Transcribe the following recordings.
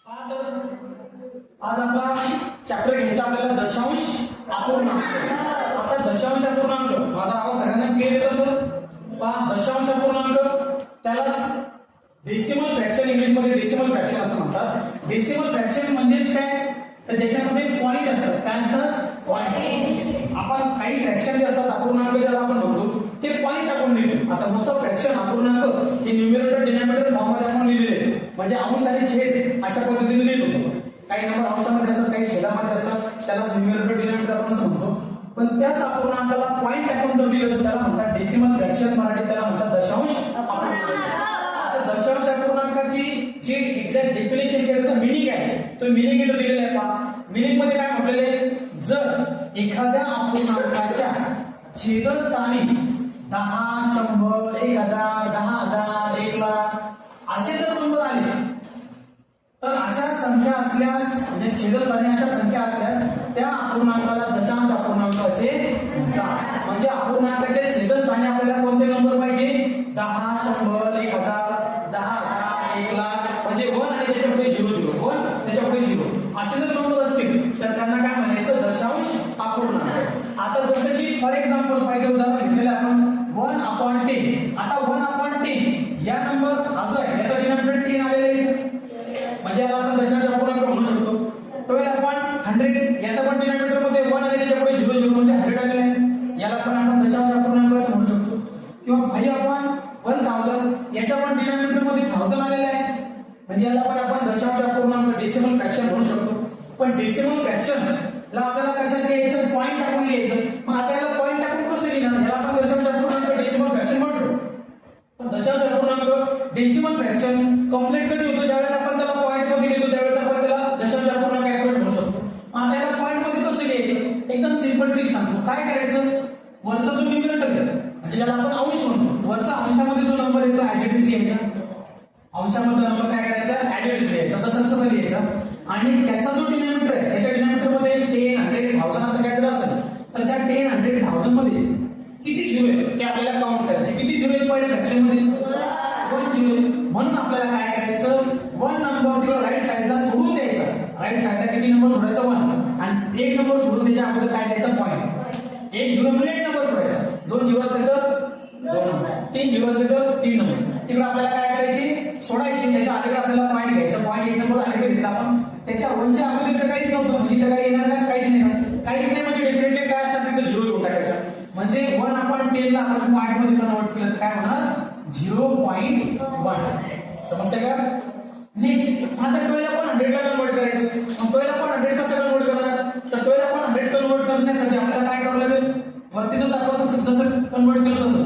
आज आपला चॅप्टर घ्यायचा आपल्याला दशांश अपूर्णांक. आता दशांश अपूर्णांक माझा आवाज सगळ्यांना क्लिअर येत असेल पहा. दशांश अपूर्णांक त्यालाच डेसिमल फ्रॅक्शन, इंग्लिश मध्ये डेसिमल फ्रॅक्शन असं म्हणतात. डेसिमल फ्रॅक्शन म्हणजेच काय तर ज्याच्यामध्ये पॉइंट असतात. काय असतात? पॉइंट. आपण काही फ्रॅक्शन जे असतात अपूर्णांक ज्याला आपण म्हणतो ते पॉइंट टाकून लिहितो. आता मोस्ट ऑफ फ्रॅक्शन अपूर्णांक हे न्यूमरेटर डिनॉमिनेटर फॉर्म मध्ये आपण लिहिलेले म्हणजे अंश आणि छेद अशा पद्धतीने लिहितो. काही नंबर अंशामध्ये असतात, काही छेदामध्ये असतात, त्याला न्यूमरेटर डिनॉमिनेटर आपण असं म्हणतो. पण त्याच अपूर्णांकाला पॉइंट टाकून जर लिहिलं तर त्याला म्हणतात डेसिमल फ्रॅक्शन, मराठीत त्याला म्हणतात दशांश अपूर्णांक. आता दशांश अपूर्णांकाची जी एक्झॅक्ट डेफिनेशन त्याचा मीनिंग आहे तो मीनिंग इथं दिलेला आहे पहा. मीनिंग मध्ये काय म्हटलेले, जर एखाद्या अपूर्णांकाच्या छेदस्थानी 10, 100, 1000, 10,000, 1,00,000 असे जर नंबर आले तर अशा संख्या असल्यास म्हणजे छेदस्थानी अशा संख्या असल्यास त्या अपूर्णांकाला दशांश अपूर्णांक असे म्हणतात. म्हणजे अपूर्णांकाच्या छेदस्थानी आपल्याला कोणते नंबर पाहिजे? 10, 100, 1000, 10,000, 1,00,000 म्हणजे 1 आणि त्याच्या पुढे 00, 1 त्याच्या पुढे 0 असे जर नंबर असतील तर त्यांना काय म्हणायचं? दशांश अपूर्णांक. आता जसं की फॉर एक्झाम्पल पाहिजे उदाहरण घेतलेलं आपण 1/10. आता 1/10 या नंबर हा जो आहे याचा डिनॉमिनेटर 10 आलेला आहे म्हणजे याला आपण दशांश अपूर्णांक म्हणू शकतो. 12/100 याचा पण डिनॉमिनेटर मध्ये 1 आणि त्याच्या पुढे 00 म्हणजे 100 आलेला आहे, याला पण आपण दशांश अपूर्णांक असं म्हणू शकतो. किंवा 5/1000 याचा पण डिनॉमिनेटर मध्ये 1000 आलेला आहे म्हणजे याला पण आपण दशांश अपूर्णांक डेसिमल फ्रॅक्शन म्हणू शकतो. पण डेसिमल फ्रॅक्शन ला आपल्याला कशात लिहायचं? पॉइंट टाकून लिहायचं. मग आता याला पॉइंट टाकून कसं लिहिणार? याला आपण दशांश अपूर्णांक डेसिमल फ्रॅक्शन म्हणतो. पण दशांश अपूर्णांक डेसिमल फ्रॅक्शन कंप्लीट कधी होतो? ज्यावेळेस आपण त्याला पॉइंट मध्ये लिहितो त्यावेळेस आपण त्याला दशांश अपूर्णांक ऍक्युरेट म्हणू शकतो. आता याला पॉइंट मध्ये कसं लिहायचं? एकदम सिंपल ट्रिक सांगतो. काय करायचं? वरचा जो न्यूमरेटर आहे म्हणजे ज्याला आपण अंश म्हणतो, वरचा अंशामध्ये जो नंबर येतो ऍज इट इज लिहायचा. अंशामधला नंबर काय करायचा? ऍज इट इज लिहायचा, तसंच तसं लिहायचा. आणि त्याचा जो डिनॉमिनेटर आहे त्याच्या डिनॉमिनेटर मध्ये 10, 100, 1000 असं काय जर असेल तर त्या 10, 100, 1000 मध्ये किती झिरो आहेत ते आपल्याला काउंट करायचे. किती झिरो आहेत पहिल्या फ्रॅक्शन मध्ये? 1 झिरो. म्हणून आपल्याला काय करायचं? 1 नंबर किंवा राईट साइडला सोडून द्यायचा. राईट साइडला किती नंबर सोडायचा? 1 आणि 1 नंबर सोडून त्याच्या अगोदर काय द्यायचा? पॉइंट. 1 झिरो म्हणजे 1 नंबर सोडायचा. 2 झिरो असले तर 2 नंबर, 3 झिरो असले तर 3 नंबर. तिकडे आपल्याला काय करायची? सोडायची. त्याच्या अलीकडे आपल्याला पॉइंट घ्यायचा. पॉइंट 1 नंबर अलीकडे घेतला आपण. त्याच्या 1च्या अगोदर तर काहीच नव्हतं म्हणजे इथं काही येणार नाही, काहीच नाही. काहीच नाही म्हणजे डेफिनेटली काय असणार? तिथं झिरो देऊन टाकायचा. म्हणजे 1/10 ला आपण पॉइंट मध्ये कन्वर्ट केलं तर काय होणार? 0.1. समजतंय का? नेक्स्ट आता 12 ला पण 100 ला कन्वर्ट करायचं. मग 12 ला पण 100 कसं कन्वर्ट करणार? तर 12 ला पण 100 कन्वर्ट करण्यासाठी आपल्याला काय करावं लागेल? वरती जसं आपण जसं कन्वर्ट केलं तसं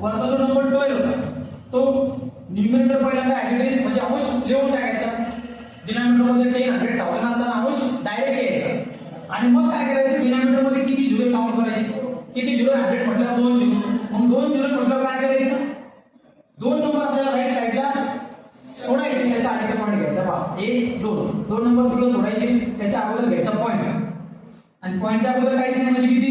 वरचा जो नंबर 12 होता तो न्यूमरेटर पहिल्यांदा ऍज इट इज म्हणजे अंश लिहून टाकायचा. डिनॉमिनेटर मध्ये 10, 100, 1000 असताना अंश डायरेक्ट घ्यायचा. आणि मग काय करायचं? डिनॉमिनेटर मध्ये किती झिरो काउंट करायचे? किती झिरो? 100 म्हटलं 2 झिरो. मग 2 झिरो म्हटलं काय करायचं? 2 नंबर आपल्याला राईट साइडला सोडायचे, त्याच्या अलीकडे पॉइंट घ्यायचा. पहा 1, 2 नंबर तिकडे सोडायचे, त्याच्या अगोदर घ्यायचा पॉइंट. आणि पॉइंटच्या अगोदर काहीच नाही म्हणजे किती?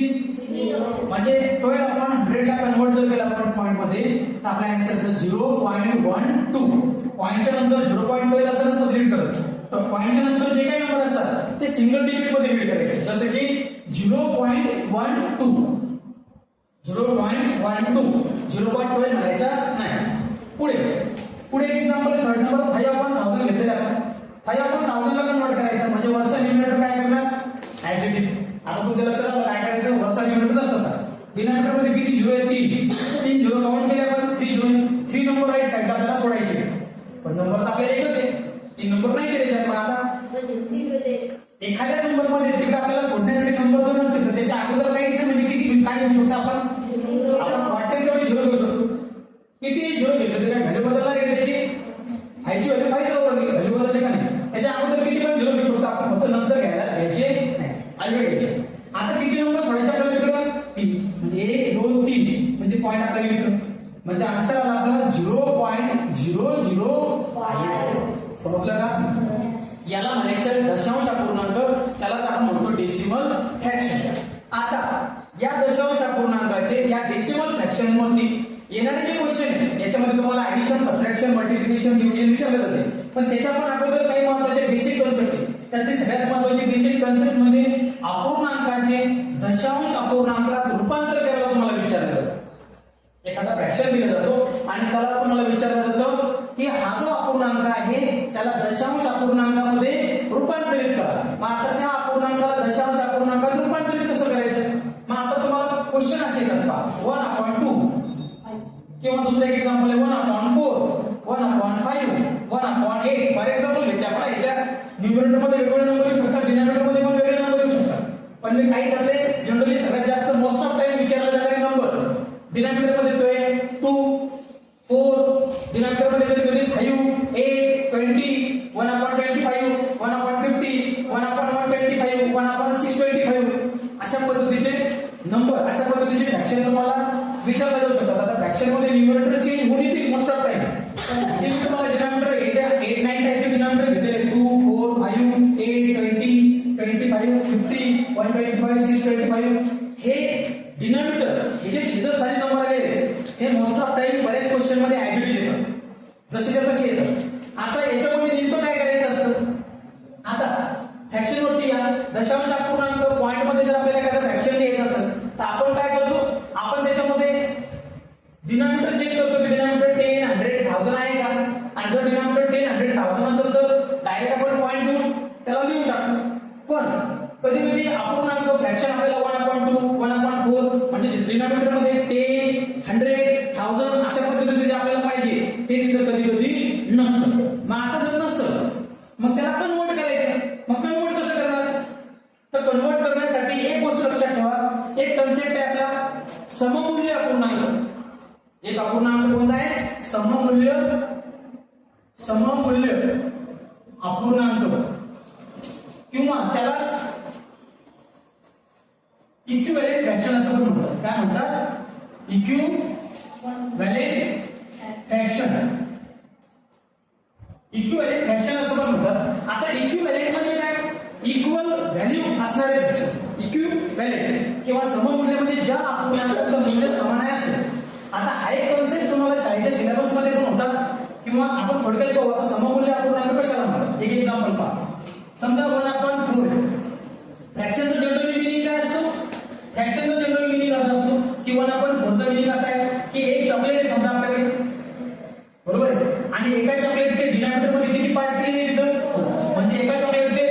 म्हणजे 12 आपण 100 ला कन्वर्ट जर केला आपण पॉइंट मध्ये तर आपला आन्सर येतो 0.12. पॉइंटच्या नंतर 0.12 असं नसतं रीड करत. तर पॉइंटच्या नंतर जे काही नंबर असतात ते सिंगल डिजिट मध्ये रीड करायचे. जसं की 0.12, 0.12 म्हणायचा नाही. पुढे एक एक्झाम्पल थर्ड नंबर 5/1000 घेतलेला आपण. 5/1000 ला कन्वर्ट करायचा म्हणजे वरचा न्यूमरेटर काय करणार? As it is. आता तुमच्या लक्षात आलं काय करायचं? वरचा न्यूमरेटर तसा. डिनॉमिनेटर मध्ये किती झिरो आहे? 3 झिरो काउंट केले आपण. 3 झिरो. 3 नंबर राईट साइडला आपल्याला सोडायचे. पण नंबर तर आपल्याला एकच आहे, 3 नंबर नाही त्याच्यात. पण आता एखाद्या नंबर मध्ये तिकडे आपल्याला सोडण्यासाठी नंबर जर नसतील तर त्याच्या अगोदर काहीच नाही म्हणजे किती काय घेऊ शकतो आपण? वाटेल तेवढे झिरो घेऊ शकतो. किती झिरो घेतले तरी काय व्हॅल्यू बदलणार आहे त्याची? ह्याची व्हॅल्यू पाहिजे बरोबर, व्हॅल्यू बदलली का नाही? त्याच्या अगोदर किती पण झिरो घेऊ शकतो आपण, फक्त नंतर घ्यायचे नाही, अलीकडे घ्यायचे. आता किती नंबर सोडायचे आपल्याला तिकडे? 3 म्हणजे 1, 2, 3 म्हणजे पॉईंट आपल्याला येतो. म्हणजे आन्सर आला आपला 0.005. समजलं का? याला म्हणायचं दशांश अपूर्णांक, त्यालाच आपण म्हणतो डेसिमल फ्रॅक्शन. आता या दशांश अपूर्णांकाचे या डेसिमल फ्रॅक्शन वरती येणारे जे क्वेश्चन आहे याच्यामध्ये तुम्हाला ऍडिशन, सबट्रॅक्शन, मल्टिप्लिकेशन, डिव्हिजन विचारले जाते, पण त्याच्या पण अगोदर काही महत्त्वाचे बेसिक कन्सेप्ट आहे. त्यातली सगळ्यात महत्त्वाची बेसिक कन्सेप्ट म्हणजे अपूर्णांकाचे दशांश अपूर्णांकात रूपांतर करायला तुम्हाला विचारलं जातं. एखादा फ्रॅक्शन दिला जातो आणि त्याला तुम्हाला विचारलं जातं की हा जो अपूर्णांक आहे त्याला दशांश अपूर्णांकामध्ये रूपांतरित करा. मग आता त्या अपूर्णांकाला दशांश अपूर्णांकात रूपांतरित कसं करायचं? मग आता तुम्हाला क्वेश्चन असे येतात पहा, 1/2 किंवा दुसरं एक एक्झाम्पल आहे 1/4, 1/5, 1/8. फॉर एक्झाम्पल घेतले आपण, याच्या न्यूमरेटर मध्ये वेगवेगळे नंबर येऊ शकतात, डिनॉमिनेटर मध्ये पण वेगळे नंबर येऊ शकतात. पण मी काही करते जनरली सगळ्यात जास्त मोस्ट ऑफ टाइम विचारला जाणारे नंबर डिनॉमिनेटर मध्ये येतोय 2, 4, डिनॉमिनेटर मध्ये कधी 5, 8, 20, 1/25, 1/50, 1/125, 1/625 अशा पद्धतीचे नंबर, अशा पद्धतीचे फ्रॅक्शन तुम्हाला विचारले जाऊ शकतात. आता फ्रॅक्शन मध्ये न्यूमरेटर चेंज होऊन येते मोस्ट ऑफ टाइम. जे तुम्हाला डिनॉमिनेटर 8, 9 टाइपचे डिनॉमिनेटर घेतले 2, 4, 5, 8, 20, 25, 50, 125, 625 हे डिनॉमिनेटर हे जे छेदस्थानी नंबर आले हे मोस्ट ऑफ टाइम बऱ्याच क्वेश्चन मध्ये ऍक्टिव्हिटी येतात, जसेच्या तसे येतात. आता याच्यामध्ये नेमकं काय करायचं असतं? आता फ्रॅक्शन वरती या दशांश अपूर्णांक पॉइंट मध्ये जर आपल्याला एखादा फ्रॅक्शन लिहायचं असेल तर आपण काय करतो? आपण त्याच्यामध्ये डिनॉमिनेटर चेक करतो की डिनॉमिनेटर 10, 100, 1000 आहे का? आणि जर डिनॉमिनेटर 10, 100, 1000 असेल तर डायरेक्ट आपण पॉइंट देऊन त्याला लिहून टाकतो. पण कधी कधी अपूर्णांक फ्रॅक्शन आपल्याला 1/2, 1/4 म्हणजे डिनॉमिनेटर मध्ये 10, 100, 1000 अशा पद्धतीचे जे आपल्याला पाहिजे ते तिथं कधी कधी नसतं. मग आता जर नसतं मग त्याला कन्वर्ट करायचं. मग कन्वर्ट कसं करणार? तर कन्वर्ट करण्यासाठी एक गोष्ट लक्षात ठेवा, एक कन्सेप्ट आहे आपला सममूल्य अपूर्णांक. एक अपूर्णांक कोणता आहे? सममूल्य अपूर्णांक किंवा त्यालाच इक्विव्हॅलेंट फ्रॅक्शन असं म्हणतात. काय म्हणतात? Equivalent fraction. इक्विव्हॅलेंट फ्रॅक्शन असं पण म्हणतात. आता इक्विव्हॅलेंट म्हणजे काय? इक्वल व्हॅल्यू असणारे फ्रॅक्शन इक्विव्हॅलेंट किंवा सममूल्यामध्ये ज्या अपूर्णांकाचं मूल्य समान आहे असेल. आता हा एक कन्सेप्ट तुम्हाला शाळेच्या सिलेबस मध्ये पण होता किंवा आपण थोडक्यात पाहू. आता सममूल्य अपूर्णांक कशाला म्हणतात? एक एक्झाम्पल पहा. समजा 1/4 फ्रॅक्शनचं जनरल मिनिंग काय असतो? फ्रॅक्शनचा जनरल मिनिंग असा असतो की 1/4चा मिनिंग असा आहे की एक चॉकलेट आहे समजा आपल्याकडे, बरोबर आहे, आणि एका चॉकलेटचे डिनॉमिनेटर मध्ये किती पार्ट केले तिथं? म्हणजे एका चॉकलेटचे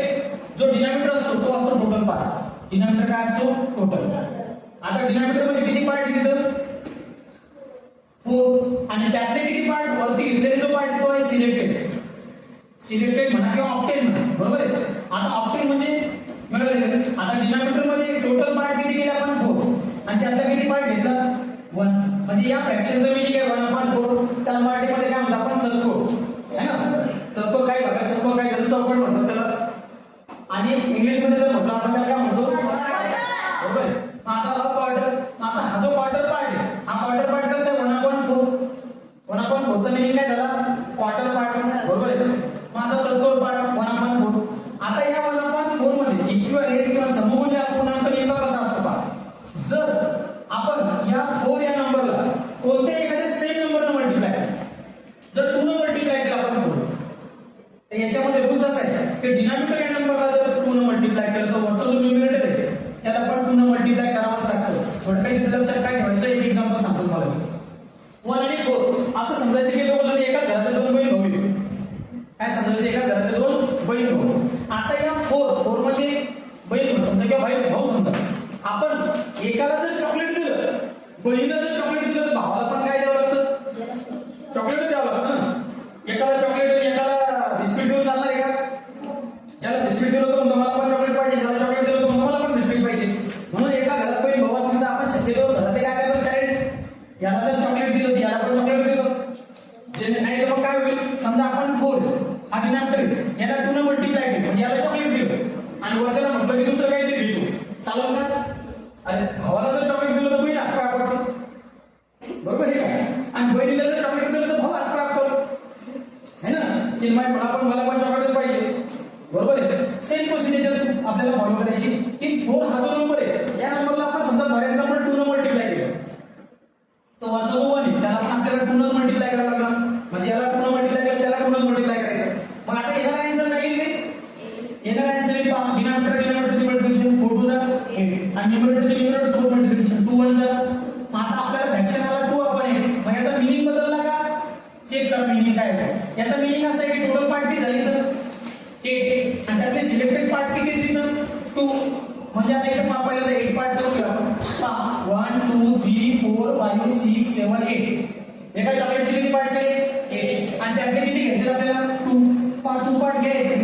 जो डिनॉमिनेटर असतो तो असतो टोटल पार्ट. डिनॉमिनेटर काय असतो? टोटल. आता डिनॉमिनेटर मध्ये किती पार्ट तिथं? 4. आणि त्यातले किती पार्ट? वरती घेतलेले जो पार्ट तो आहे सिलेक्टेड. सिलेक्टेड म्हणा किंवा ऑप्टेन म्हणा, बरोबर आहे. आता ऑप्टेन म्हणजे आता डिनॉमिनेटर मध्ये टोटल पार्ट किती केले आपण? 4. आणि त्यातला किती पार्ट घेतला? 1. म्हणजे या फ्रॅक्शनचं मिनिंग आहे 1/4. त्याला मराठीमध्ये काय म्हणतात आपण? चौकोर है ना. चौकोर काय बघा, चौकोर काय झालं? चौकोर म्हणतात त्याला. आणि इंग्लिश मध्ये जर म्हटलं आपण त्याला काय म्हणतो? बरोबर आहे. आता हा क्वार्टर, आता हा जो क्वार्टर पार्ट आहे हा क्वार्टर पार्ट कसा आहे? 1/4. 1/4चा मिनिंग काय झाला? क्वार्टर पार्ट, बरोबर आहे. मग आता चौकोर पार्ट 1/4. आता या 1/4 मध्ये इक्विव्हॅलेंट किंवा सममूल्य अपूर्णांक नेमका कसा असतो पहा. जर आपण या 4 या नंबरला कोणत्याही एखाद्या सेम नंबरने मल्टिप्लाय केलं, जर 2 ने मल्टिप्लाय केलं आपण 4, तर याच्यामध्ये रूल्स असा आहे की डिनॉमिनेटर या नंबरला जर 2 ने मल्टिप्लाय केलं तर वरचा जो न्यूमरेटर आहे त्याला पण 2 ने मल्टिप्लाय करावाच लागतो. थोडं काही तिथं लक्षात काय ठेवायचं? एक एक्झाम्पल सांगतो तुम्हाला. 1 आणि 4 असं समजायचं की दोघं जण एकाच घरातले 2 बहीण भाऊ आहेत. काय समजायचं? एकाच घरातले 2 बहीण भाऊ. आता या 4 म्हणजे बहीण समजा किंवा भाऊ समजा. आपण एकाला जर चॉकलेट दिलं, बहिणीला जर चॉकलेट दिलं तर भावाला पण काय द्यावं लागतं? चॉकलेट द्यावं लागतं ना. एकाला चॉकलेट आणि एकाला बिस्किट देऊन चालणार आहे का? ज्याला बिस्किट दिलं तर मला पण चॉकलेट पाहिजे, ज्याला चॉकलेट दिलं तर मला पण बिस्किट पाहिजे. म्हणून एका घरात बहीण भाऊ असतील तर आपण शक्यतो घरातले काय करतात? काय याला जर चॉकलेट दिलं तर याला पण चॉकलेट देतो. जे नाही तर मग काय होईल? समजा आपण 4 हा डिनॉमिनेटर याला 2 ने मल्टिप्लाय केलं, याला चॉकलेट दिलं आणि वरच्याला म्हटलं की दुसरं काहीतरी घेतो, चालेल का? अरे भावाला जर चॉकलेट दिलं तर बहीण हात पाय पडतो, बरोबर आहे का? आणि बहिणीला जर चॉकलेट दिलं तर भाऊ हात पाय पडतो, है ना. की मला पण चॉकलेटच पाहिजे, बरोबर आहे. सेम प्रोसिजर आपल्याला फॉलो करायची की 4 हा जो नंबर आहे या नंबरला आपण समजा फॉर एक्झाम्पल 2 ने मल्टिप्लाय केलं तर वरचा जो 1 आहे त्याला मिनिंग काय होतं? याचा मिनिंग असं आहे की टोटल पार्ट किती झाली तर 8 आणि त्यातले सिलेक्टेड पार्ट किती दिली तर 2. म्हणजे आता इथे पाहिलं तर 8 पार्ट करू आपण. 1 2 3 4 5 6 7 8 एका चॉकलेटचे किती पार्ट केले 8 आणि त्यातले किती घ्यायचे आपल्याला 2 पार्ट घ्यायचे.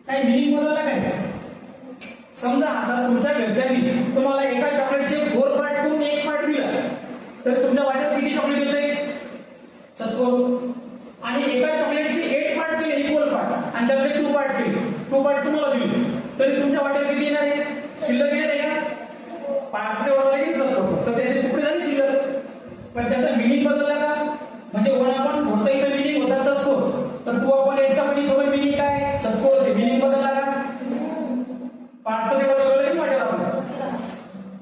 काय मिनिंग बदलला काय? समजा आता तुमच्या घरच्यांनी तुम्हाला एका चॉकलेटचे 4 पार्ट करून 1 पार्ट दिला तर तुमच्या वाट्यात किती चॉकलेट येते? 7. आणि एका चॉकलेटचे 8 पार्ट केले इक्वल पार्ट आणि त्यातले 2 पार्ट केले 2 पार्ट तुम्हाला दिले तरी तुमच्या वाट्यात किती येणार आहे? शिल्लक येणार आहे का? पार्ट तेवढा लागेल 7 तर त्याचे तुकडे झाले शिल्लक. पण त्याचा मिनिंग बदलला का? म्हणजे 1/4 चा इथे मिनिंग होता 7 तर 2/8 चा पण इथे मिनिंग काय 7 चे मिनिंग बदलला का? पार्ट तर तेवढा जोडला की वाटेल आपल्याला.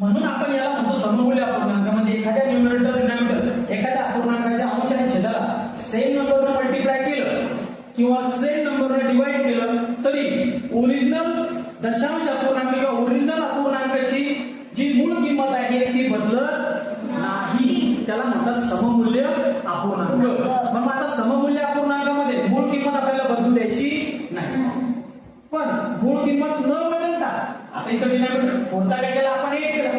म्हणून आपण याला म्हणतो सममूल्य अपूर्णांक. म्हणजे एखाद्या न्यूमरेटर डिनॉमिनेटर एखाद्या अपूर्णांकाच्या अंश आणि छेदाला सेम नंबरने मल्टिप्लाय केलं किंवा सेम नंबरने डिवाइड केलं तरी ओरिजिनल दशांश अपूर्णांक किंवा ओरिजिनल अपूर्णांकाची जी मूळ किंमत आहे ती बदलत नाही. त्याला म्हणतात सममूल्य अपूर्णांक. मग आता सममूल्य अपूर्णांकामध्ये मूळ किंमत आपल्याला बदलू द्यायची नाही. पण मूळ किंमत न बदलता आता इथे डिनॉमिनेटर 4 चा काय केला आपण 8 केला.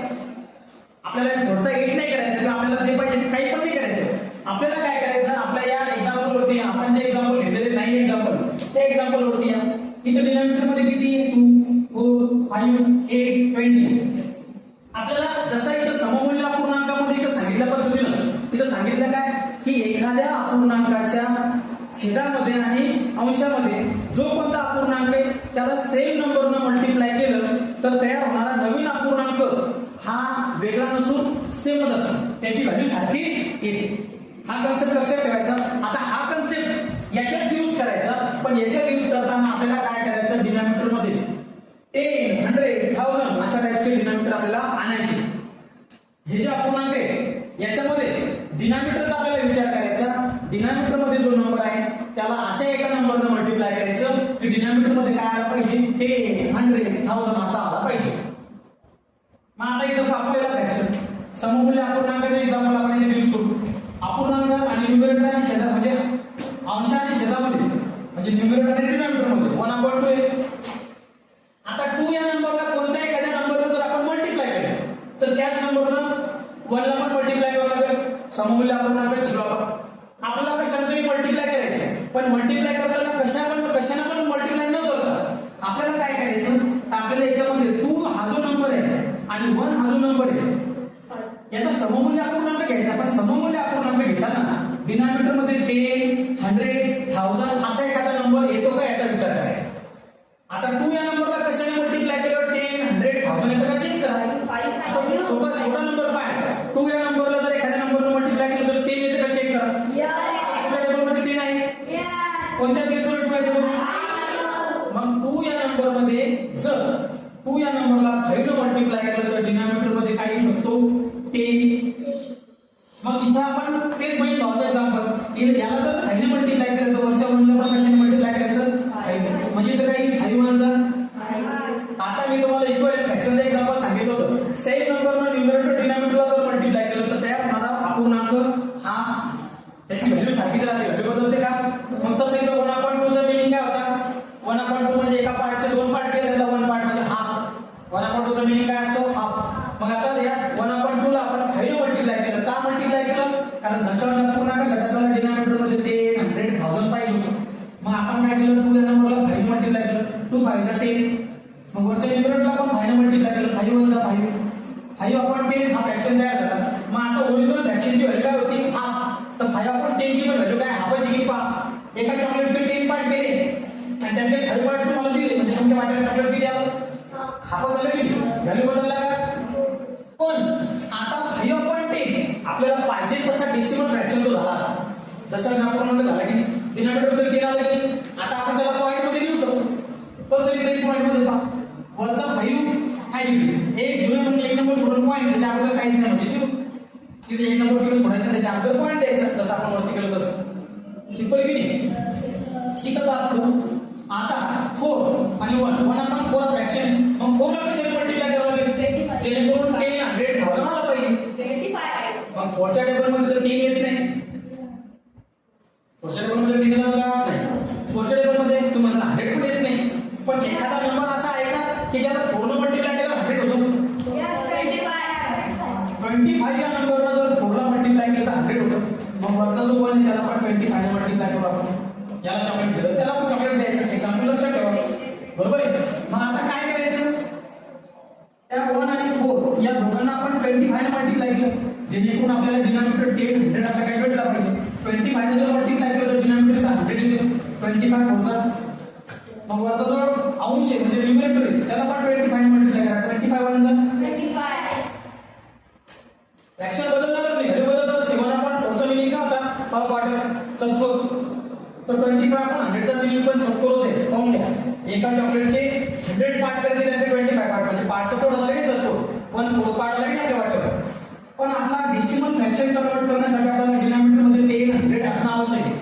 आपल्याला 4 चा 8 नाही करायचं किंवा आपल्याला जे पाहिजे काही पण नाही करायचं. आपल्याला काय करायचं? आपल्या या एक्झाम्पल वरती आपण जे एक्झाम्पल घेतलेले 9 एक्झाम्पल त्या एक्झाम्पल वरती या. इथे डिनॉमिनेटर मध्ये किती आहे 2 4 5 8 20. आपल्याला जसं इथं सममूल्य अपूर्णांकामध्ये इथं सांगितल्या पद्धतीनं इथं सांगितलं काय की एखाद्या अपूर्णांकाच्या छेदामध्ये आणि अंशामध्ये जो कोणता अपूर्णांक आहे त्याला सेम नंबरनं मल्टिप्लाय केलं तर तयार होणारा नवीन अपूर्णांक हा वेगळा नसून सेमच असतो. त्याची व्हॅल्यू सारखीच येते. हा कन्सेप्ट लक्षात ठेवायचा. आता हा कन्सेप्ट याच्यात यूज करायचा. पण याच्यात यूज करताना आपल्याला काय करायचं? डिनॉमिनेटर मध्ये 10 100 1000 अशा टाइपचे डिनॉमिनेटर आपल्याला आणायचे. हे जे अपूर्णांक आहे याच्यामध्ये डिनॉमिनेटरचा आपल्याला विचार करायचा. डिनॉमिनेटर मध्ये जो नंबर आहे त्याला अशा एका नंबरने मल्टिप्लाय करायचं की डिनॉमिनेटर मध्ये काय आला पाहिजे 10 100 1000 असा आला पाहिजे. मग आता इथं आपल्याला फ्रॅक्शन सममूल्य अपूर्णांकाचे एक्झाम्पल आपण याचे यूज करू. अपूर्णांक आणि न्यूमरेटर आणि छेदा म्हणजे अंश आणि छेदामध्ये म्हणजे न्यूमरेटर आणि डिनॉमिनेटर मध्ये 1/2 आहे. आता 2 या नंबरला कोणत्या एखाद्या नंबरला जर आपण मल्टिप्लाय केलं तर त्याच नंबरनं 1 ला पण मल्टिप्लाय करावं लागेल. सममूल्य अपूर्णांक शिकलो आपण. आपल्याला कशाने तरी मल्टिप्लाय करायचं पण मल्टिप्लाय करताना कशाने पण मल्टिप्लाय न करता आपल्याला काय करायचं? तर आपल्याला याच्यामध्ये 2 हा जो नंबर आहे आणि 1 हा जो नंबर आहे याचा सममूल्य अपूर्णांक घ्यायचा. पण सममूल्य अपूर्णांक घेताना डिनॉमिनेटर मध्ये 10 100 1000 असा एखादा नंबर येतो का याचा विचार करायचा. आता 2 या नंबरला कशाने मल्टिप्लाय केल्यावर 10 100 1000 येतं का चेक करा. छोटा नंबर पाहायचा. 2 या नंबरला जर एखाद्या नंबरने मल्टिप्लाय केलं तर 10 येतं का चेक करा. तुमच्या टेबलमध्ये 10 आहे. कोणत्या केसवर 2 आहे? मग 2 या नंबरमध्ये जर 2 या नंबरला 5 ने मल्टिप्लाय केलं तर डिनॉमिनेटर मध्ये काय येऊ शकतो 10. मग इथं आपण तेच बहीण भावाचं एक्झाम्पल याला जर 5 ने मल्टिप्लाय केलं तर वरच्या 1 ला पण कशाने मल्टिप्लाय करायचं म्हणजे इथं काही 5 1 आता मी तुम्हाला इक्वल फ्रॅक्शनचं एक्झाम्पल सांगितलं होतं. सेम नंबरनं न्यूमरेटर डिनॉमिनेटरला जर मल्टिप्लाय केलं तर तयार होणारा अपूर्णांक हा त्याची व्हॅल्यू सारखीच राहते. व्हॅल्यू बदलते का? मग तसं इथं 1/2 चा मिनिंग काय होता? 1/2 म्हणजे एका पार्टचे 2 पार्ट केले तर 1 पार्ट म्हणजे हाफ. 1/2 चा मिनिंग काय असतो? हाफ. मग आता या 1/2 ला आपण 5 ने मल्टिप्लाय केलं. का मल्टिप्लाय केलं? कारण दशांश अपूर्णांकासाठी आपल्याला डिनॉमिनेटर मध्ये 10 100 1000 पाहिजे होतं. मग आपण काय केलं? 2 या नंबरला 5 मल्टिप्लाय केलं. 2 5 चा 10. मग वरच्या न्यूमरेटरला आपण 5 ने मल्टिप्लाय केलं. 5 1 चा 5 5 आपण 10 हा फ्रॅक्शन तयार झाला. मग आता ओरिजिनल फ्रॅक्शनची व्हॅल्यू काय होती? हाफ. तर 5 आपण 10 ची पण व्हॅल्यू काय हाफाची की पहा. एका चॉकलेटचे 10 पार्ट केले आणि त्यातले 5 पार्ट तुम्हाला दिले म्हणजे तुमच्या वाट्याला चॉकलेट किती आलं? हाफ झालं की व्हॅल्यू बदलला का? पण आता 5 आपण 10 आपल्याला पाहिजे तसा डेसिमल फ्रॅक्शन तो झाला. दशांश अपूर्णांक झाला की डिनॉमिनेटर मध्ये 10 आलं की आता आपण त्याला पॉइंट मध्ये लिहू शकतो. कसं लिहिता पॉइंट मध्ये पहा. वरचा 5 आहे एक जुने म्हणून 1 नंबर सोडून पॉइंट त्याच्या अगोदर काहीच नाही म्हणजे तिथे 1 नंबर किलो सोडायचा त्याच्या अगोदर पॉइंट द्यायचा जसं आपण वरती केलं तसं. सिंपल की नाही? इथं दाखवू. आता 4 आणि 1 आपण 4 फ्रॅक्शन मग 4 ला कशाने मल्टिप्लाय करावं लागेल जेणेकरून 10 100 1000 आला पाहिजे. 25 मग 4 च्या टेबल मध्ये तर 10 येत नाही. पुढच्या टेबलमध्ये 3 येतात का? नाही. पुढच्या टेबलमध्ये तुम्हाला 100 पण येत नाही, पण एखादा नंबर असा आहे का की ज्याला 4 ने मल्टिप्लाय केलं 100 होतं? 25 या नंबरला जर 4 ला मल्टिप्लाय केलं तर 100 होतं. मग वरचा जो 1 त्याला पण 25 ने मल्टिप्लाय करू आपण. याला चॉकलेट दिलं त्याला पण चॉकलेट द्यायचं. एक्झाम्पल लक्षात ठेवा. बरोबर आहे? मग आता काय करायचं? त्या 1 आणि 4 या दोघांना आपण 25 ने मल्टिप्लाय केलं, जेणेकरून आपल्याला डिनॉमिनेटर 10 100 असा काय भेटला पाहिजे. 25 ने जर मल्टिप्लाय केलं तर डिनॉमिनेटर 100 येते. 25 4चा मग वरचा जो अंश आहे म्हणजे न्यूमरेटर आहे त्याला पण 25 ने मल्टिप्लाय करा. 25 1 चा 25. ऍक्शन बदलणारच नाही. घरी बदलणारच नाही. 1 आपण पुढचा मिनिंग का होता? पर क्वार्टर चौकोर. तर 25 आपण 100 चा मिनिंग पण चौकोरच आहे. पाहून घ्या. एका चॉकलेटचे 100 पार्ट करायचे त्याचे 25 पार्ट म्हणजे पार्ट तर थोडा झाला की चौकोर, पण 4 पार्ट लागेल आपल्या वाटेवर. पण आपला डेसिमल फ्रॅक्शन कन्वर्ट करण्यासाठी आपल्याला डिनॉमिनेटर मध्ये 10 100 असणं आवश्यक आहे.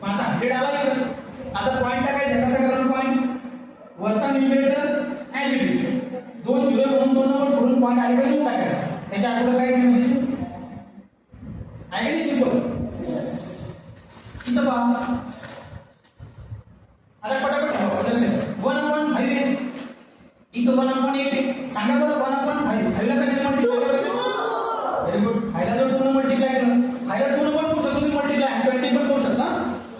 मग आता 100 आला इकडे. आता पॉइंट टाकायचा. कसं करायचं पॉइंट? वरचा न्यूमरेटर ऍज इट इज. 2 0 म्हणून 2 नंबर सोडून पॉइंट आले पाहिजे टाकायचा. त्याच्या अगोदर काय सांगितलं? आहे की सिंपल? इथं पहा. आता पटापट लक्ष 1/5 आहे. इथं 1/8 आहे. सांगा बरं 1/5 5 ला कशाने मल्टिप्लाय करायचं? Very good. 5 ला जर 2 ने मल्टिप्लाय केलं 5 ला 2 ने पण करू शकतो तुम्ही मल्टिप्लाय. 20 पण करू शकता.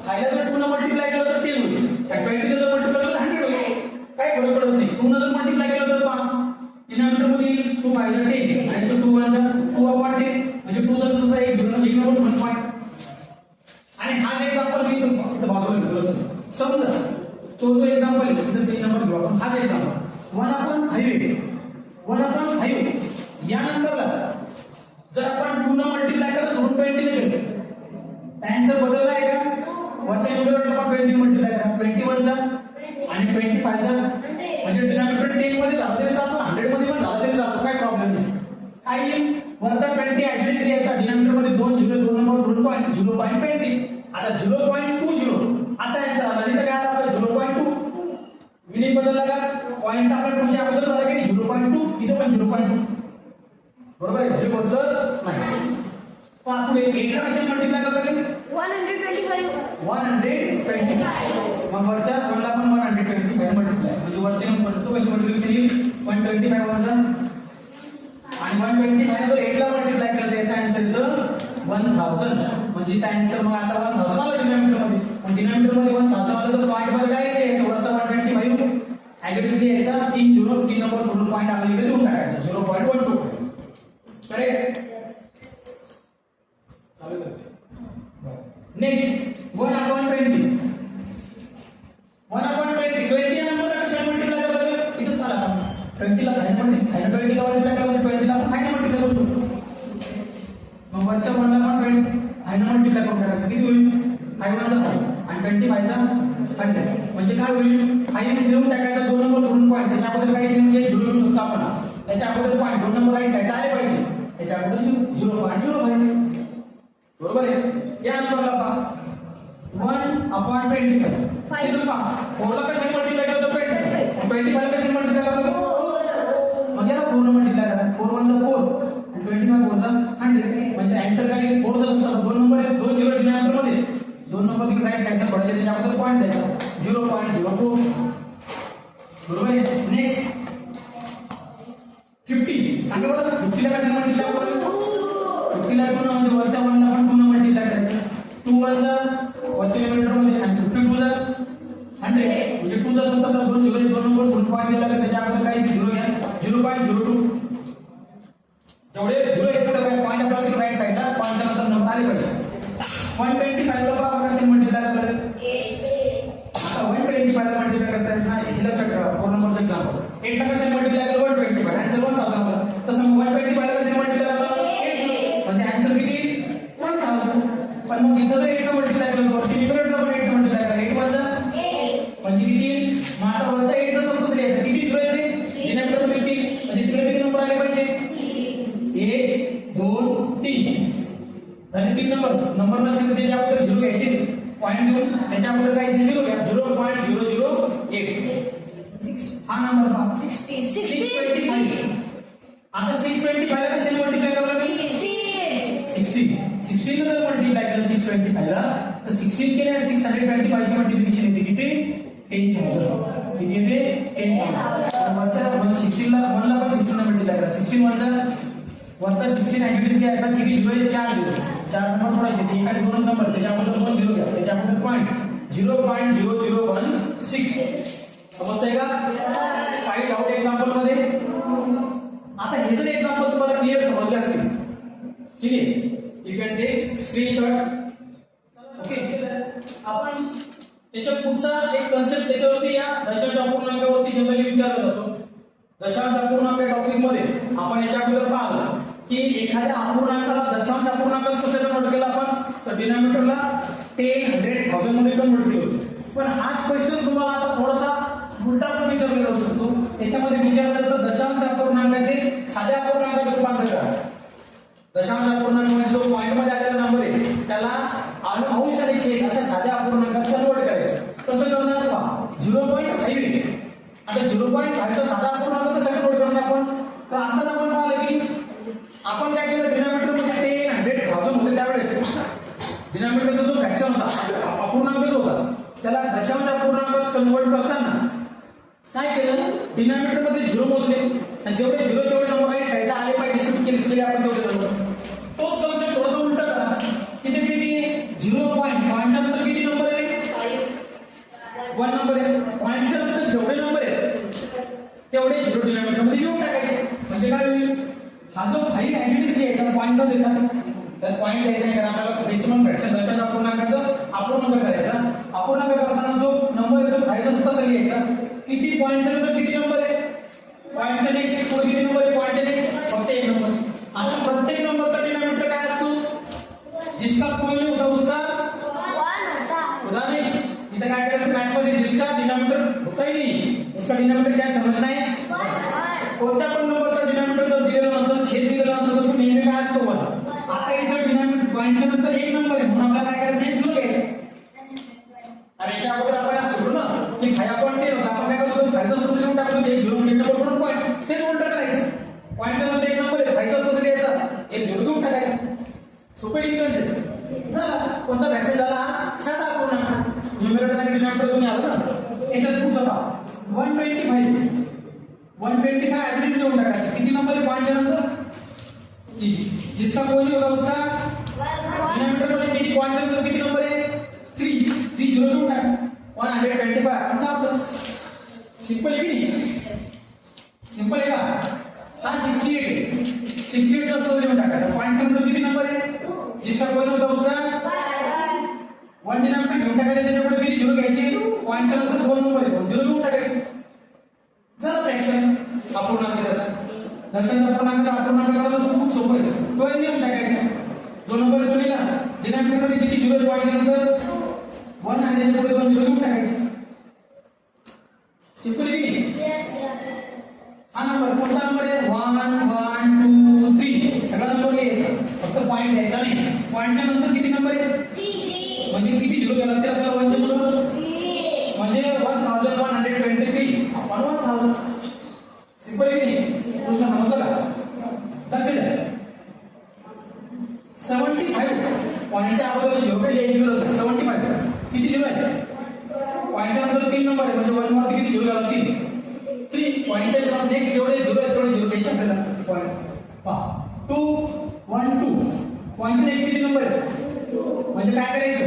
5 ला जर 2 ने मल्टिप्लाय केलं तर 10 होईल. 20 ने जर मल्टिप्लाय केलं तर 100 होईल. काय फरक पडत नाही. 2 ने जर मल्टिप्लाय केलं तर पहा डिनॉमिनेटर मध्ये 2 5 ला 10 आणि तो 2 1 चा 2/10 म्हणजे 2 जसं तसं 1 0 1 नंबर सोडून पॉइंट. आणि हाच एक्झाम्पल मी इथं बाजूला घेतलं. समजा तो जो एक्झाम्पल आहे तिथं 3 नंबर घेऊ आपण. हाच एक्झाम्पल 1/5 1/5 या नंबरला जर आपण 2 ने मल्टिप्लाय केलं सोडून 20 ने केलं आन्सर बदलला आहे का? वरच्या न्यूमरेटरला पण 20 मल्टिप्लाय करा. 21 चा आणि 25 चा म्हणजे डिनॉमिनेटर 10 मध्ये झालं तरी चालतो, 100 मध्ये पण झालं तरी चालतो, काय प्रॉब्लेम नाही. काय येईल? वरचा 20 ऍडजस्ट द्यायचा. डिनॉमिनेटर मध्ये 2 0 2 नंबर सोडून पॉइंट 0.20. आता 0.20 असा आन्सर आला. इथं काय आला आपला 0.2. मिनिंग बदलला का? पॉइंट आपल्या पुढच्या अगोदर झाला की नाही 0.2. इथं पण 0.2. बरोबर आहे? हे बदलत नाही. पण आपण 8 ला कशाने मल्टिप्लाय करतो की 125. मग वरच्या 1 ला पण 125 मल्टिप्लाय म्हणजे वरचे नंबर तो कशी मल्टिप्लिकेशन येईल? 125 वरचा आणि 125 जर 8 ला मल्टिप्लाय केलं त्याचा आन्सर येतं 1000. म्हणजे त्या आन्सर मग आता 1000 आला डिनॉमिनेटर मध्ये. पण डिनॉमिनेटर मध्ये 1000 आलं तर पॉइंट मध्ये काय लिहायचं? वरचा 125 ऍक्च्युअली लिहायचा 3 0 3 नंबर सोडून पॉइंट आला इकडे देऊन टाकायचा 0.12. करेक्ट? नेक्स्ट 1/20 20 या नंबरला कशाने मल्टिप्लाय करायचं? इथंच आला आपण 20 ला 5 ने 20 ला मल्टिप्लाय केलं म्हणजे 20 ला आपण 5 ने मल्टिप्लाय करू शकतो. मग वरच्या 1 ला पण 5 ने मल्टिप्लाय करून टाकायचं. किती होईल? 5 1 चा 5 आणि 25 चा 100 म्हणजे काय होईल? 5 ने देऊन टाकायचा 2 नंबर सोडून पॉइंट. त्याच्या अगोदर काही म्हणजे 0 लिहू शकतो आपण. त्याच्या अगोदर पॉइंट 2 नंबर राईट साइड आले पाहिजे. त्याच्या अगोदर 0.05. बरोबर आहे? या नंबरला पहा 1/25. इथं पहा 4 ला कशाने मल्टिप्लाय केलं तर 20. 25 ला कशाने मल्टिप्लाय केलं? मग याला 4 ने मल्टिप्लाय करा. 4 1 चा 4 आणि 25 4 चा 100 म्हणजे आन्सर काय येईल? 4 जसं तसं 2 नंबर आहे 2 0 डिनॉमिनेटर मध्ये 2 नंबर तिकडे राईट साइडला सोडायचे. त्याच्या अगोदर पॉइंट द्यायचा 0.02. बरोबर आहे? नेक्स्ट 50. सांगा बरं 50 ला कशाने मल्टिप्लाय करायचं? 50 ला 2 म्हणजे वरच्या 1 ला पण 2 ने मल्टिप्लाय करायचं. 2 1 चा वरच्या न्यूमरेटर मध्ये आणि 52 चा 100 म्हणजे 2 जसं तसं 2 0 2 नंबर सोडून पॉइंट दिला तर त्याच्या अगोदर काही 0 घ्या 0.02. जेवढे 0 येतात काय पॉइंट आपल्याला राईट साइडला पॉइंटच्या नंतर नंबर आले पाहिजे. 125 ला पहा कशाने मल्टिप्लाय करायचं? आता 125 ला मल्टिप्लाय करताना हे लक्षात ठेवा. 4 नंबरचं एक्झाम्पल 8 ला कशाने मल्टिप्लाय केलं? 125 आन्सर 1000 आला. तसं मग 125 ला कशाने मल्टिप्लाय केलं? 8 म्हणजे आन्सर किती? 1000. पण मग इथं जर 8 ने मल्टिप्लाय केलं तर न्यूमरेटरला पण 8 ने मल्टिप्लाय करा. 8 1 चा 8 म्हणजे किती? मग आता वरचा 8 जसं तसं लिहायचं. किती 0 येते? डिनॉमिनेटर मध्ये 3 म्हणजे तिकडे किती नंबर आले पाहिजे? 1 2 3 आणि 3 नंबर नसेल तर त्याच्या अगोदर 0 घ्यायचे. पॉइंट देऊन त्याच्या अगोदर काय 0 घ्या 0.008. 6 हा नंबर पहा 625. आता 625 ला कशाने मल्टिप्लाय करायचं? 16 ने जर मल्टिप्लाय केलं 625 ला तर 16 केले 625 ची मल्टिप्लिकेशन येते किती 10,000 किती येते 10,000 वरच्या 16 ला 1 ला पण 16 ने मल्टिप्लाय करा 16 वरचा 16 ऍक्टिव्हिटीज घ्यायचा किती 0 आहे 4 0 4 नंबर सोडायचे ते एका दोन नंबर त्याच्याबद्दल 2 0 घ्या त्याच्याबद्दल पॉइंट 0.0016 समजतंय का काही डाऊट एक्झाम्पल मध्ये आता हे जर एक्झाम्पल तुम्हाला क्लिअर समजले असतील ठीक आहे you can take screenshot okay आपण त्याच्या पुढचा एक कन्सेप्ट त्याच्यावरती या दशांश अपूर्णांकावरती जनरली विचारला जातो दशांश अपूर्णांक टॉपिक मध्ये आपण याच्या अगोदर पाहिलं की एखाद्या अपूर्णांकाला दशांश अपूर्णांकाला कसं कन्वर्ट केलं आपण तर डिनॉमिनेटरला 10,000 मध्ये कन्वर्ट केलं पण हाच क्वेश्चन तुम्हाला आता थोडासा उलटा पण विचारला जाऊ शकतो त्याच्यामध्ये विचारलं जातं दशांश अपूर्णांकाचे साध्या अपूर्णांकात रूपांतर करा दशांश अपूर्णांक म्हणजे जो पॉइंट मध्ये आलेला नंबर आहे त्याला अंश आणि छेद अशा साध्या अपूर्णांकात कन्वर्ट करायचं कसं करणार पहा 0.5 आता 0.5 चा साधा अपूर्णांक कसं कन्वर्ट करणार आपण तर आताच आपण पाहिलं की आपण काय केलं डिनॉमिनेटर मध्ये 10,000 होते त्यावेळेस डिनॉमिनेटरचा जो फ्रॅक्शन होता अपूर्णांकच होता त्याला दशांश अपूर्णांकात कन्वर्ट करताना काय केलं डिनॉमिनेटर मध्ये 0 मोजले आणि जेवढे 0 तेवढे नंबर राईट साईडला आले पाहिजे शिफ्ट केले आपण तेवढे नंबर तोच कन्सेप्ट थोडासा उलटा करा किती किती 0 पॉईंटच्या नंतर किती नंबर आहे 1 नंबर आहे पॉईंटच्या नंतर जेवढे नंबर आहेत तेवढे 0 डिनॉमिनेटर मध्ये घेऊन टाकायचे म्हणजे काय होईल हा जो काही ऍक्टिव्हिटीज घ्यायचा पॉईंट न देता तर पॉईंट द्यायचा आहे कारण आपल्याला डेसिमल फ्रॅक्शन दशांश अपूर्णांकाचं अपूर्णांक करायचा अपूर्णांक करताना जो नंबर येतो खायचा तसा घ्यायचा किती पॉईंटच्या नंतर किती नंबर आहे पॉईंटच्या नेक्स्ट पुढे किती नंबर आहे पॉईंटच्या नेक्स्ट फक्त एक नंबर आता प्रत्येक नंबरचा डिनॉमिनेटर काय असतो जिसका कोई नहीं होता उसका होता नहीं इथं काय करायचं मॅथ मध्ये जिसका डिनॉमिनेटर होता ही नहीं उसका डिनॉमिनेटर क्या समझना है कोणत्या पण नंबरचा डिनॉमिनेटर जर दिलेला नसेल छेद दिलेला नसेल तर तो नेहमी काय असतो 1 आता इथं डिनॉमिनेटर पॉईंटच्या नंतर एक नंबर आहे म्हणून आपल्याला काय करायचं आहे 0 घ्यायचं आणि याच्या अगोदर आपण असं सोडू ना की खाया पॉईंट 10 होता आपण काय करतो खायचं तसं लिहून टाकतो एक 0 घेतलं सोडून पॉईंट तेच उलट करायचं पॉईंटच्या नंतर एक नंबर आहे खायचं तसं घ्यायचं एक 0 घेऊन टाकायचं सोपे कन्सेप्ट झाला कोणता फ्रॅक्शन झाला साधा अपूर्णांक न्यूमरेटर आणि डिनॉमिनेटर दोन्ही आलं ना याच्यात पुढचा पहा 125 ऍक्टिव्हिटी लिहून टाकायचं किती नंबर आहे पॉईंटच्या नंतर जिसका कोई नहीं होगा उसका डिनॉमिनेटर मध्ये किती पॉईंटच्या नंतर किती नंबर आहे 3 0 लिहून टाक 125 कोणता ऑप्शन सिंपल आहे की नाही सिंपल आहे का हा 68 आहे 68 चा स्कोर लिहून टाकायचा पॉईंटच्या नंतर किती नंबर आहे जिसका कोई नहीं होगा उसका 1 डिनॉमिनेटर घेऊन टाकायचं त्याच्यापुढे किती 0 घ्यायचे पॉईंटच्या नंतर 2 नंबर आहे 0 लिहून टाकायचे झालं फ्रॅक्शन अपूर्णांक त्याचा दशांश अपूर्णांकाचा अपूर्णांक करायला खूप सोपं आहे तो लिहून टाकायचा जो नंबर येतो लिहिला डिनॉमिनेटर मध्ये किती 0 पॉईंटच्या नंतर 1 आणि त्याच्यापुढे 2 0 लिहून टाकायचे सिंपल आहे की हा नंबर कोणता नंबर आहे 1 1 2 3 सगळा नंबर लिहायचा फक्त पॉईंट घ्यायचा नाही पॉईंटच्या नंतर किती नंबर आहे 3 म्हणजे किती 0 घ्यायला लागते आपल्याला 1 च्या पुढे म्हणजे 1123 आपण 1000 सिंपल आहे की नाही प्रश्न समजला का लक्ष द्या 75 पॉईंटच्या अगोदर जेवढे लिहायची गरज आहे 75 किती 0 आहे पॉईंटच्या नंतर 3 नंबर आहे म्हणजे 1 वरती किती 0 घ्यायला लागतील 3 पॉईंटच्या नेक्स्ट जेवढे 0 आहेत तेवढे 0 घ्यायचे आपल्याला पॉईंट पहा 2 1 2 पॉईंटच्या नेक्स्ट किती नंबर आहे म्हणजे काय करायचं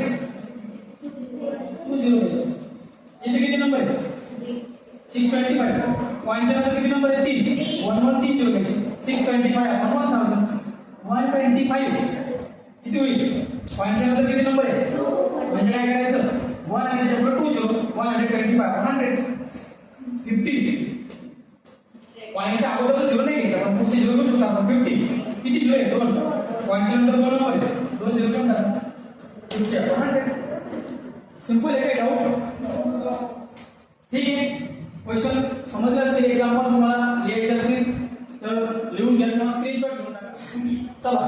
2 0 घ्यायचं इथे किती नंबर आहे 625 पॉईंटच्या नंतर किती नंबर आहे 3 1 1 3 0 घ्यायचे 625 आपण 1000 125 किती होईल पॉईंटच्या नंतर किती नंबर आहे म्हणजे काय करायचं 1 आणि त्याच्यापुढे 2 0 125 150 पॉईंटच्या अगोदरचं 0 नाही घ्यायचा पण पुढचे 0 घेऊ शकतो आपण 50 किती 0 आहे 2 पॉईंटच्या नंतर 2 नंबर आहे 2 0 घेऊन टाका 50 100 सिंपल आहे काय डाऊट ठीक आहे क्वेश्चन समजले असतील एक्झाम्पल तुम्हाला लिहायचे असतील तर लिहून घ्या किंवा स्क्रीनशॉट घेऊन टाका चला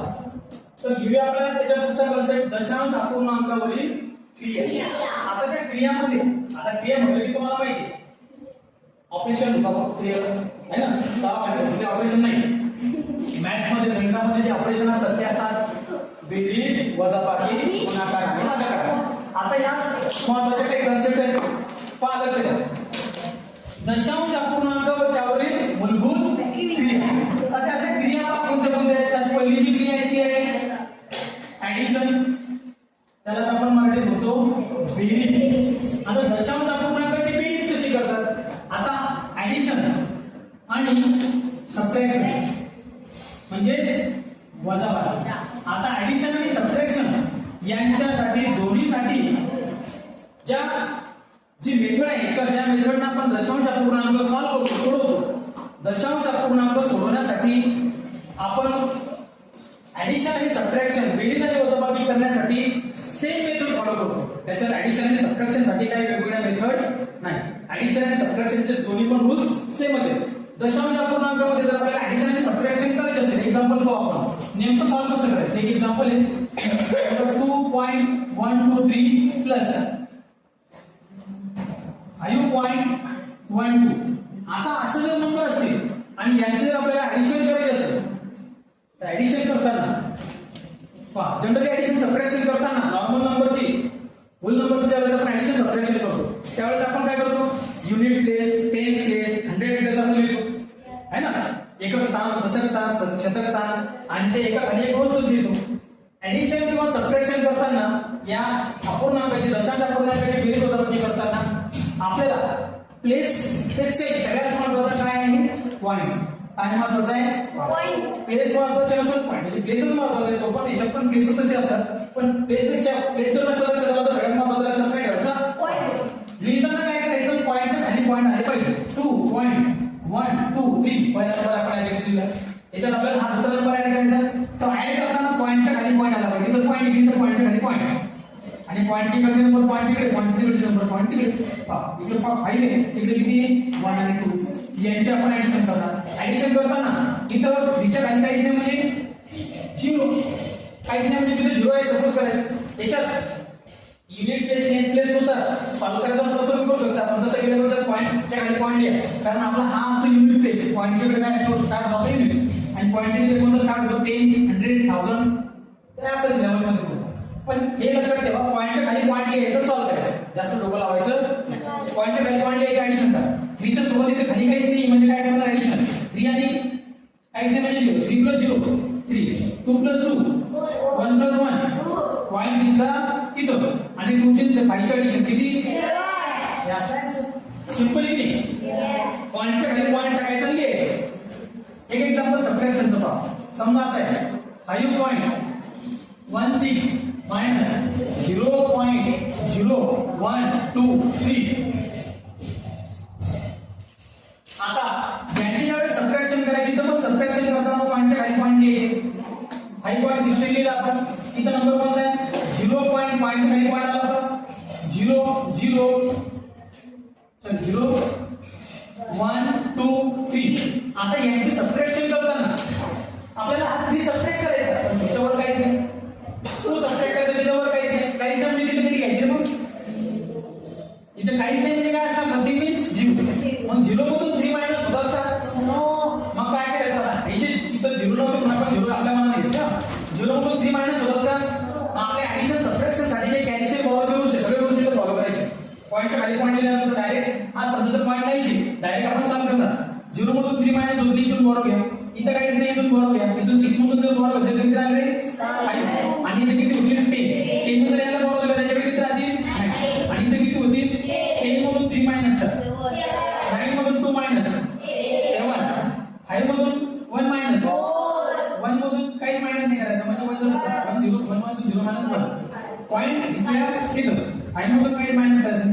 तर घेऊया आपल्याला त्याच्या पुढचा कन्सेप्ट दशांश अपूर्णांकावरील क्रिया आता त्या क्रियामध्ये आता क्रिया म्हटलं की तुम्हाला माहिती आहे ऑपरेशन होता क्रिया है ना तर ऑपरेशन नाही मॅथ मध्ये गणितामध्ये जे ऑपरेशन असतात ते असतात बेरीज वजाबाकी गुणाकार आणि भागाकार आता ह्या महत्वाच्या काही कन्सेप्ट आहेत, पहा लक्ष द्या. दशांश अपूर्णांक व त्यावरील मूलभूत क्रिया. आता त्या क्रिया कोणत्या कोणत्या आहेत? त्यात पहिली जी क्रिया आहे ती आहे ऍडिशन, त्यालाच आपण मराठीत म्हणतो बेरीज. आता दशांश अपूर्णांकाची बेरीज कशी करतात? आता ऍडिशन आणि सबट्रॅक्शन म्हणजेच वजाबाकी. आता ऍडिशन आणि सबट्रॅक्शन यांच्यासाठी दोन्हीसाठी ज्या जी मेथड आहे का ज्या मेथडने आपण दशांश अपूर्णांक सॉल्व्ह करतो सोडवतो, दशांश अपूर्णांक सोडवण्यासाठी आपण ऍडिशन आणि सबट्रॅक्शन बेरीज आणि वजाबाकी करण्यासाठी सेम मेथड फॉलो करतो. त्याच्यात ऍडिशन आणि सबट्रॅक्शन साठी काही वेगवेगळ्या मेथड नाही. ऍडिशन आणि सबट्रॅक्शनचे दोन्ही पण रूल्स सेमच आहेत. दशांश अपूर्णांकामध्ये जर आपल्याला ऍडिशन आणि सबट्रॅक्शन करायचे असेल, एक्झाम्पल पाहू आपण नेमकं सॉल्व्ह कसं करायचं. एक एक्झाम्पल आहे 2.123 प्लस 5.12. आता असे जर नंबर असतील आणि यांचे जर आपल्याला ऍडिशन करायचे असेल तर ऍडिशन करताना पहा, जनरली ऍडिशन सबट्रॅक्शन करताना नॉर्मल नंबरची होल नंबरची ज्यावेळेस आपण ऍडिशन सबट्रॅक्शन करतो त्यावेळेस आपण काय करतो? Unit place, tense place, 100 place असं लिहितो है ना. एकक स्थान, दशक स्थान, शतक स्थान आणि ते एका खाली एक वस्तू लिहितो. ऍडिशन किंवा सबट्रॅक्शन करताना या अपूर्णांकाची दशांश अपूर्णांकाची बेरीज वजाबाकी करताना आपल्याला प्लेस पेक्षा सगळ्यात महत्त्वाचा काय आहे? पॉइंट. काय महत्त्वाचा आहे? प्लेस महत्त्वाचे नसून पॉइंट म्हणजे प्लेसच महत्त्वाचा आहे. तो पण याच्यात पण प्लेस तसे असतात, पण प्लेस पेक्षा प्लेस जर लक्षात आलं तर सगळ्यात महत्त्वाचं लक्षात काय ठेवायचं? पॉइंट. लिहिताना काय करायचं? पॉइंटच्या खाली पॉइंट आले पाहिजे. 2.123 पहिला नंबर आपण ऍड केला, याच्यात आपल्याला हा दुसरा नंबर ऍड करायचा. तो ऍड करताना पॉइंटच्या खाली पॉइंट आला पाहिजे. तर पॉइंट इकडे तर पॉइंटच्या खाली पॉइंट आणि पॉइंटची खाली नंबर पॉइंट तिकडे, पॉइंट तिकडे नंबर पॉइंट तिकडे. इकडे 5 आहे, तिकडे किती? 1 आणि 2 यांचे आपण ऍडिशन करणार. ऍडिशन करताना इथं तिच्या खाली काहीच नाही म्हणजे 0, काहीच नाही म्हणजे तिथे 0 आहे सपोज करायचं. याच्यात युनिट प्लेस, टेन्स प्लेस नुसार सॉल्व्ह करायचं तसं करू शकता. आपण तसं केल्यावर पॉइंटच्या खाली पॉइंट लिहा, कारण आपला हा असतो युनिट प्लेस. पॉइंटच्या कडे काय स्टार्ट होतो युनिट आणि पॉइंटच्या कडे कोणतं स्टार्ट होतो? 10, 100, 1000 ते आपल्या सिलेबस मध्ये होतं. पण हे लक्षात ठेवा, पॉइंटच्या खाली पॉइंट लिहायचं, सॉल्व्ह करायचं, जास्त डोकं लावायचं. पॉइंटच्या खाली पॉइंट लिहायचं, ऍडिशन करा. 3 च्या सोबत इथे खाली काहीच नाही म्हणजे काय करणार? ऍडिशन. 3 आणि काहीच नाही म्हणजे 0. 3 + 0 3, 2 + 2 1 + 1 पॉइंट जिंकला तिथं आणि 2 चे 5 चे ऍडिशन किती? 7. सिंपल आहे नाही. पॉइंटच्या खाली पॉइंट टाकायचा आणि लिहायचं. एक एक्झाम्पल सबट्रॅक्शनचं पहा. समजा असं आहे 5.16 - 0.0123. आता यांची ज्यावेळेस सबट्रॅक्शन करायची तर मग सबट्रॅक्शन करताना पॉइंटच्या खाली पॉइंट लिहायचे. 5.16 लिहिला आपण, इथं नंबर कोणता आहे? 0 पॉइंट, पॉइंटच्या खाली पॉइंट आला होता 0 0 1 2 3. आता यांची सबट्रॅक्शन करताना आपल्याला हा 3 सबट्रॅक्ट करायचा, पण त्याच्यावर काहीच नाही. 2 सबट्रॅक्ट करायचं, त्याच्यावर काहीच नाही. काहीच नाही म्हणजे किती घ्यायचे? मग इथे काहीच नाही म्हणजे काय असणार? Nothing means 0. मग 0 मधून 3 मायनस होतात का? मग काय करायचं? आता याचे इथं 0 नव्हते म्हणून आपण 0 आपल्या मनात घेतो का? 0 मधून 3 मायनस होतात का? आपल्या ऍडिशन सबट्रॅक्शन साठी जे कॅरीचे पॉवरचे रूल्स आहे सगळे रूल्स इथे फॉलो करायचे. पॉइंटच्या खाली पॉइंट लिहिल्यानंतर डायरेक्ट हा समजा पॉइंट नाहीचे डायरेक्ट आपण सॉल्व्ह करणार. 0 मधून 3 मायनस होते, इथून बॉरो घ्या. इथं काहीच नाही, इथून बॉरो घ्या. इथून 6 मधून जर बॉरो घेतले तर किती राहिले? 5. आणि इथे किती होतील? 10. 10 मधून याला बॉरो दिला त्याच्याकडे किती राहतील? 9. आणि इथे किती होतील? 10 मधून 3 मायनस कर, 9 मधून 2 मायनस 7, 5 मधून 1 मायनस 1 मधून काहीच मायनस नाही करायचं म्हणजे 1 जस्ट 1 0 1 मधून 0 मायनस 1. पॉइंट जिंकल्या इथं 5 मधून काहीच मायनस करायचं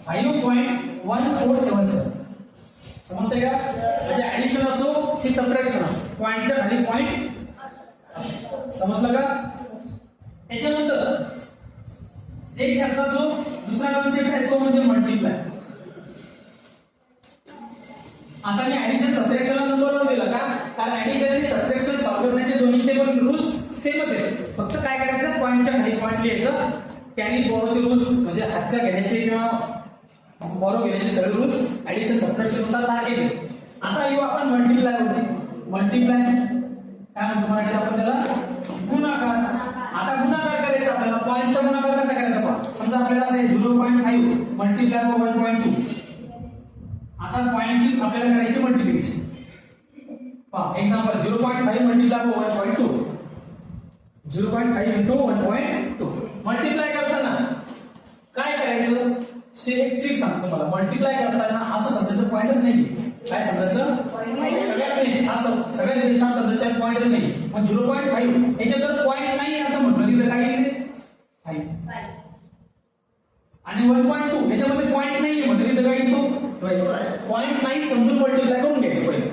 5.1477. समजतंय का? म्हणजे ऍडिशन असो की सबट्रॅक्शन असो, पॉइंटच्या खाली पॉइंट. समजलं का? त्याच्यानंतर एक त्यातला जो दुसरा कॉन्सेप्ट आहे तो म्हणजे मल्टिप्लाय. आता मी ऍडिशन सबट्रॅक्शनला नंबर न दिला का? कारण ऍडिशन आणि सबट्रॅक्शन सॉल्व्ह करण्याचे दोन्हीचे पण रूल्स सेमच आहेत. फक्त काय करायचं? पॉइंटच्या खाली पॉइंट लिहायचं. कॅरी बॉरोचे रूल्स म्हणजे हातच्या घेण्याचे किंवा बॉरो घेण्याचे सगळे रूल्स ऍडिशन सबट्रॅक्शन नुसार सारखेच आहेत. आता येऊ आपण मल्टिप्लाय होते. मल्टिप्लाय काय म्हणतो मराठीत आपण त्याला? गुणाकार. आता गुणाकार करायचा आपल्याला, पॉईंटचा गुणाकार कसा करायचा पहा. समजा आपल्याला असं आहे 0.5 मल्टिप्लाय बाय 1.2. आता पॉईंटची आपल्याला करायची मल्टिप्लिकेशन. पहा example 0.5 multiply by 1.2. 0.5 into 1.2. Multiply करताना काय करायचं एक ट्रिक सांगतो तुम्हाला. मल्टिप्लाय करताना असं समजायचं पॉईंटच नाही. काय समजायचं सगळ्यात बेस्ट असं, सगळ्यात बेस्ट असं समजायचं त्यात पॉईंटच नाही. मग 0.5 याच्यात जर पॉईंट नाही असं म्हटलं तिथं काय येईल 5. आणि 1.2 याच्यामध्ये पॉईंट नाहीये म्हटलं तिथं काय येतो पॉईंट नाही समजून मल्टिप्लाय करून घ्यायचं. पहिले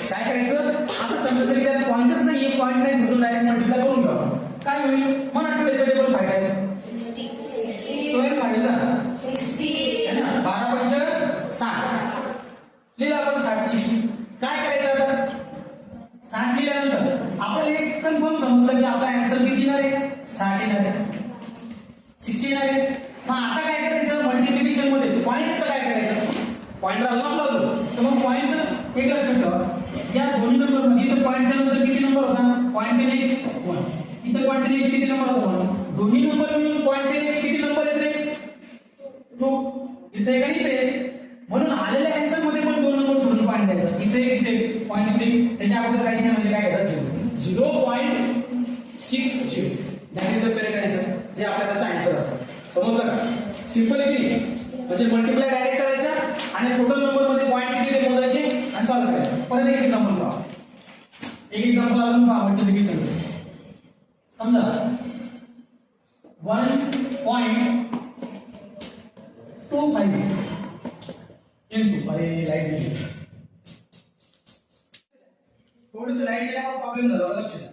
काय करायचं असं समजायचं की त्यात पॉईंटच नाहीये, पॉईंट नाही समजून डायरेक्ट मल्टिप्लाय करून घ्यावं. काय होईल म्हणा 12 टेबल फायदा आहे 12 5 12 5 60 लिहिलं आपण 60. काय करायचं आता 60 लिहिल्यानंतर आपल्याला एक कन्फर्म समजलं की आपला आन्सर किती येणार आहे 60 येणार आहे 60 येणार आहे. मग आता काय करायचं मल्टिप्लिकेशन मध्ये पॉईंटचं काय करायचं. पॉईंटला लॉक लावतो तर मग पॉईंटचं एक लक्षात ठेवा या दोन्ही नंबर मध्ये इथं पॉईंटच्या नंतर किती नंबर होता पॉईंटचे नेक्स्ट 1. इथं पॉईंटचे नेक्स्ट किती नंबर होता 1. दोन्ही नंबर मिळून पॉईंटचे नेक्स्ट किती नंबर येते 2. इथे एक आणि इथे म्हणून आलेल्या आन्सर मध्ये पण 2 नंबर सोडून पॉईंट द्यायचा. इथे पॉईंट इथे त्याच्या अगोदर काहीच नाही म्हणजे काय घ्यायचं 0.60. That is the correct answer. हे आपल्या त्याचा आन्सर असतो. समजलं का सिंपल आहे की म्हणजे मल्टिप्लाय डायरेक्ट करायचा आणि टोटल नंबर मध्ये पॉईंट किती ते मोजायचे आणि सॉल्व्ह करायचं. परत एक एक्झाम्पल पहा. एक एक्झाम्पल अजून पहा मल्टिप्लिकेशन. समजा 1.25 into अरे लाईट गेली थोडीशी लाईट गेल्यावर प्रॉब्लेम झाला लक्ष द्या.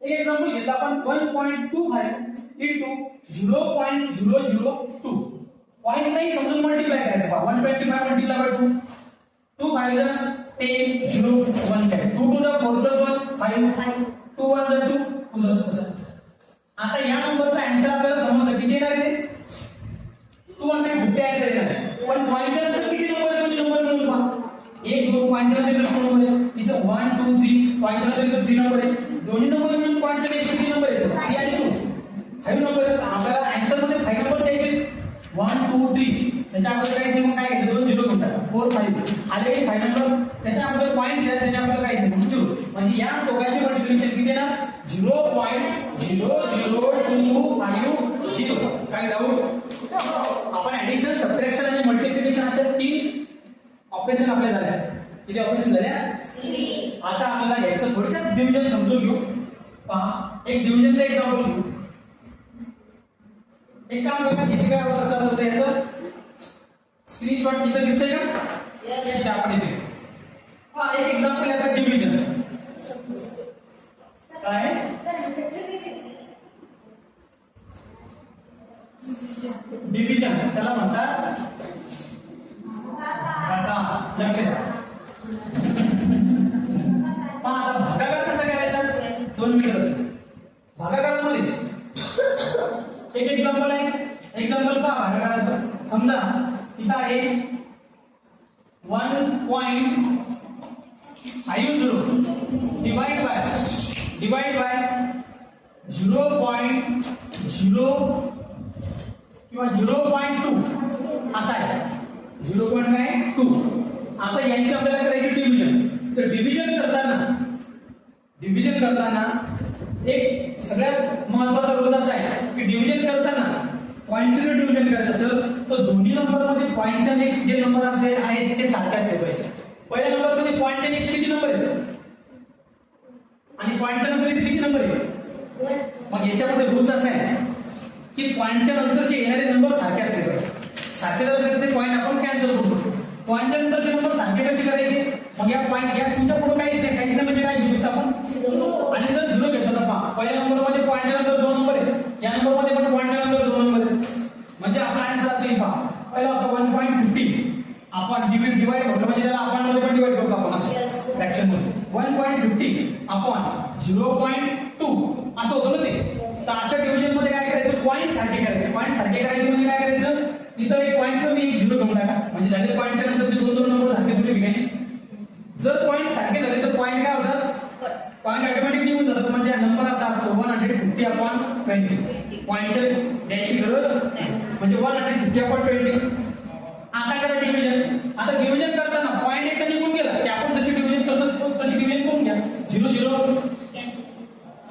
एक एक्झाम्पल घेतलं आपण 1.25 into 0.002. पॉईंट नाही समजून मल्टिप्लाय करायचं पहा. 125 मल्टिप्लाय बाय 2 2 5 10 0 1 10 2 2 4 plus 1 5 2 1 2 2 2. आता या नंबरचा आन्सर आपल्याला समजलं किती येणार आहे 250 आन्सर येणार आहे. पण 5 च्या नंतर किती नंबर आहे दोन्ही नंबर मिळून पहा 1 2 5 च्या नंतर 2 नंबर आहे. इथं 1 2 3 5 च्या नंतर 3 नंबर आहे. दोन्ही नंबर मिळून 5 च्या नेक्स्ट किती नंबर येतो 3 आणि 2 5 नंबर आहे. आपल्याला आन्सर मध्ये 5 नंबर द्यायचे 1 2 3 त्याच्या अगोदर काय नाही मग काय घ्यायचं 2 0 घेऊन 4 5 आले 5 नंबर त्याच्या अगोदर पॉईंट द्या त्याच्या अगोदर काय नाही 0 म्हणजे या दोघांचे मल्टिप्लिकेशन किती येणार 0.00250. काय डाऊट आपण ऍडिशन सबट्रॅक्शन आणि मल्टिप्लिकेशन अशा 3 ऑपरेशन आपल्या झाल्या. किती ऑपरेशन झाल्या 3. आता आपल्याला घ्यायचं थोडक्यात डिव्हिजन समजून घेऊ. पहा एक डिव्हिजनचं एक्झाम्पल घेऊ. एक काम करा याची काय आवश्यकता असेल तर याचं स्क्रीनशॉट इथं दिसतंय का आपण इथे हा एक एक्झाम्पल आहे आता डिव्हिजन. काय डिव्हिजन त्याला म्हणतात आता लक्ष द्या. आता भागाकार कसा करायचा 2 मीटर भागाकारामध्ये एक एक्झाम्पल आहे. एक्झाम्पल पहा भागाकाराचं. समजा इथं आहे 1.50 डिवाइड बाय 0.0 किंवा 0.2 असा आहे 0.2. आता यांची आपल्याला करायची डिव्हिजन. तर डिव्हिजन करताना एक सगळ्यात महत्वाचा रोज असा आहे की डिव्हिजन करताना पॉईंटचं जर डिव्हिजन करायचं असेल तर दोन्ही नंबर मध्ये पॉईंटच्या नेक्स्ट जे नंबर असले आहेत ते सारखे असले पाहिजे. पहिल्या नंबर मध्ये पॉईंटच्या नेक्स्ट किती नंबर येतो आणि पॉईंटच्या नंतर इथे किती नंबर येतो. मग याच्यामध्ये रूल्स असा आहे की पॉईंटच्या नंतरचे येणारे नंबर सारखे असले पाहिजे. सारखे जर असेल तर पॉईंट आपण कॅन्सल करू शकतो. पॉईंटच्या नंतरचे नंबर सारखे कसे करायचे मग या पॉईंट या तुमच्या पुढे काहीच नाही म्हणजे काय घेऊ शकतो आपण आणि जर 0 घेतलं तर पहा पहिल्या नंबर मध्ये पॉईंटच्या नंतर 2 नंबर आहेत या नंबर मध्ये पण पॉईंटच्या नंतर 2 नंबर आहेत म्हणजे आपला आन्सर असेल पहा पहिला होता 1.50 आपण डिवाइड करतो म्हणजे त्याला आपण मध्ये पण डिवाइड करतो आपण असं फ्रॅक्शन मध्ये 1.50 आपण 0.2 असं होतं ना ते. तर अशा डिव्हिजन मध्ये काय करायचं पॉईंट सारखे करायचे. पॉईंट सारखे करायचे म्हणजे काय करायचं तिथं एक पॉईंट कमी एक 0 घेऊन टाका म्हणजे झाले पॉईंटच्या नंतर ते 2 नंबर सारखे दोन्ही ठिकाणी. जर पॉईंट सारखे झाले तर पॉईंट काय होतात पॉईंट ऑटोमॅटिक निघून जातात म्हणजे नंबर असा असतो 150 अपॉन 20 पॉईंटच्या द्यायची गरज म्हणजे 150 अपॉन 20. आता करा डिव्हिजन. आता डिव्हिजन करताना पॉईंट एकदा निघून गेला की आपण जशी डिव्हिजन करतो तशी डिव्हिजन करून घ्या. 0 0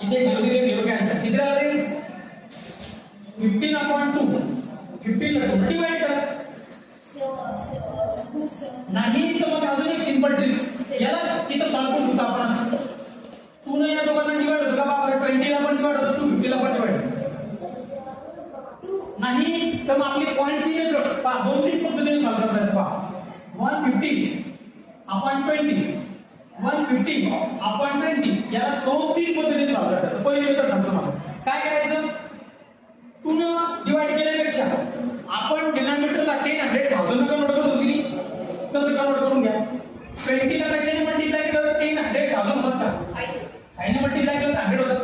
इथे 0 दिले 0 कॅन्सल. किती राहिले 15 अपॉन 2. 15 ला 2 डिवाइड करा. नाही तर मग अजून एक सिंपल ट्रिक्स यालाच इथं सॉल्व्ह करू शकतो आपण. असं 2 ने या दोघांना डिवाइड होतो का बाबा 20 ला पण डिवाइड होतो 250 ला पण डिवाइड नाही तर मग आपली पॉईंटची मेथड पहा 2-3 पद्धतीने सॉल्व्ह करता येतं. पहा 150 अपॉन 20 150 अपॉन 20 याला 2-3 पद्धतीने सॉल्व्ह करता येतं. पहिली मेथड सांगतो मला काय करायचं. 2 ने डिवाइड केल्यापेक्षा आपण डिनॉमिनेटरला 10,000 कन्वर्ट करतो की कसं कन्वर्ट करून घ्या. 20 ला कशाने मल्टिप्लाय केलं 10,000 होतात का 5 ने मल्टिप्लाय केलं 100 होतात.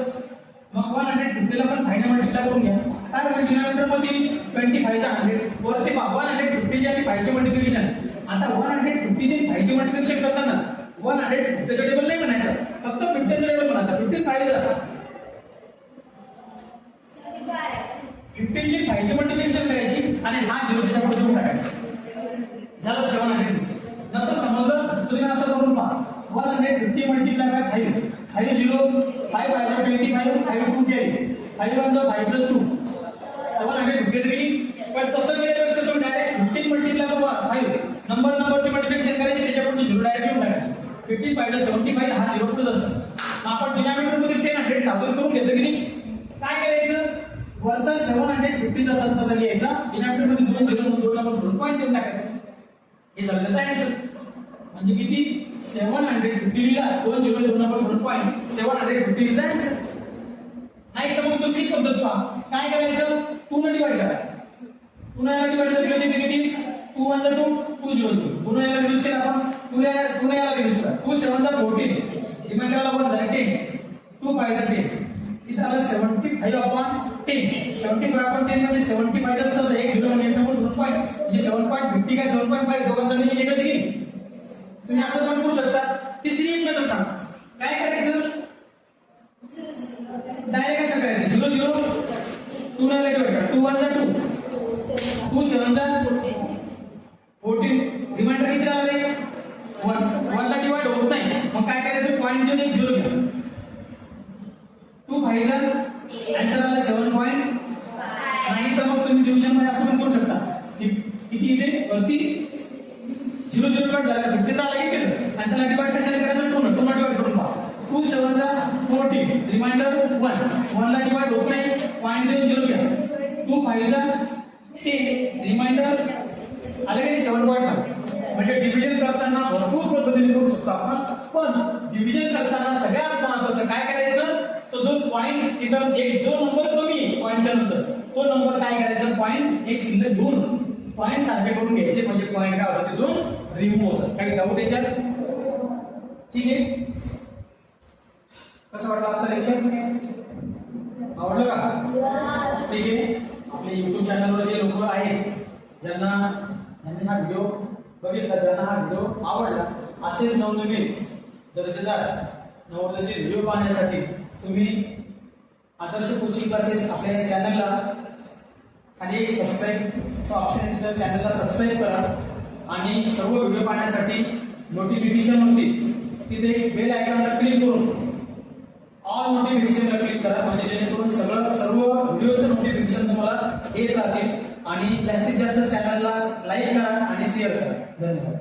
मग 150 ला पण 5 ने मल्टिप्लाय करून घ्या. काय होईल डिनॉमिनेटर मध्ये 25 चा 100 वरती 150 चे आणि 5 चे मल्टिप्लिकेशन. आता 150 चे 5 चे मल्टिप्लिकेशन करताना 150 चा टेबल नाही म्हणायचा फक्त 50 चा टेबल म्हणायचा. 15 पाहिजे 15 ची 5 ची मल्टिप्लिकेशन करायची आणि हा 0 त्याच्या पुढे देऊन टाकायचा. झालं 700. नसं समजलं तुम्ही असं करून पहा 150 multiply by 5 5 0 5 by 25 5 2 carry 5 1 5 plus 2 750 दिली. पण तसं केल्यापेक्षा तुम्ही डायरेक्ट 15 मल्टिप्लाय बाय 5 नंबरची मल्टिप्लिकेशन करायची त्याच्या पुढे 0 डायरेक्ट घेऊन टाकायचं. 15 5 75 हा 0 प्लस असतो. आपण डिनॉमिनेटर मध्ये 10,000 करून घेतलं की नाही. काय करायचं वरचा 750 जसा तसा लिहायचा डिनॉमिनेटर मध्ये 2 0 2 नंबर सोडून पॉईंट देऊन टाकायचं. हे झालं त्याचं आन्सर. म्हणजे किती 750 ला 2 0 2 नंबर सोडून पॉईंट 750 इज द आन्सर. नाही तर मग दुसरी पद्धत पहा काय करायचं 2 ने डिवाइड करा. पुन्हा याला डिवाइड केलं किती 2 1 2 2 0 0 पुन्हा याला रिड्यूस केला आपण पुन्हा याला रिड्यूस करा 2 7 14 रिमाइंडरला 1 झाला 10 2 5 10 इथं आलं 75 अपॉन 10 75 अपॉन 10 म्हणजे 75 असतं 1 0 म्हणजे 1 पॉईंट म्हणजे 7.50 काय 7.5 दोघांचा मिनिंग एकच आहे की तुम्ही असं पण करू शकता. तिसरी एक मेथड सांगा काय करायचं डायरेक्ट असं करायचं 0 0 2 ने डिवाइड करा 2 1 2 2 7 14 रिमाइंडर किती आले 1 ला डिवाइड होत नाही. मग काय करायचं पॉईंट देऊन एक 0 घ्या 2 5 आन्सर आला 7 पॉईंट. नाही तर मग तुम्ही डिव्हिजन मध्ये असं पण करू शकता किती इथे वरती 0 0 कट झाला 15 आला किती आणि त्याला डिवाइड कशाने करायचं 2 ने डिवाइड करून पहा 2 7 14 रिमाइंडर 1 ला डिवाइड होत नाही पॉईंट देऊन 0 घ्या 2 5 10 रिमाइंडर आले की 7.5. म्हणजे डिव्हिजन करताना भरपूर पद्धतीने करू शकतो आपण. पण डिव्हिजन करताना सगळ्यात महत्त्वाचं काय करायचं तो जो पॉईंट तिथं एक जो नंबर कमी आहे पॉईंटच्या नंतर तो नंबर काय करायचा पॉईंट एक शिल्लक घेऊन पॉईंट सारखे करून घ्यायचे म्हणजे पॉईंट काय होतं तिथून रिमूव्ह होतं. काही डाऊट याच्यात ठीक आहे. कसं वाटलं आजचं लेक्चर आवडलं का ठीक आहे. आपल्या YouTube चॅनलवर जे लोक आहेत ज्यांनी हा व्हिडिओ बघितला ज्यांना हा व्हिडिओ आवडला असेच नवनवीन दर्जेदार नवोदयाचे व्हिडिओ पाहण्यासाठी तुम्ही आदर्श कोचिंग क्लासेस आपल्या चॅनलला खाली एक सबस्क्राईबचं ऑप्शन आहे तिथं चॅनलला सबस्क्राईब करा आणि सर्व व्हिडिओ पाहण्यासाठी नोटिफिकेशन होती तिथे बेल आयकॉनला क्लिक करून ऑल नोटिफिकेशनला क्लिक करा म्हणजे जेणेकरून सर्व व्हिडिओचं नोटिफिकेशन तुम्हाला येत राहतील. आणि जास्तीत जास्त चॅनलला लाईक करा आणि शेअर करा. धन्यवाद.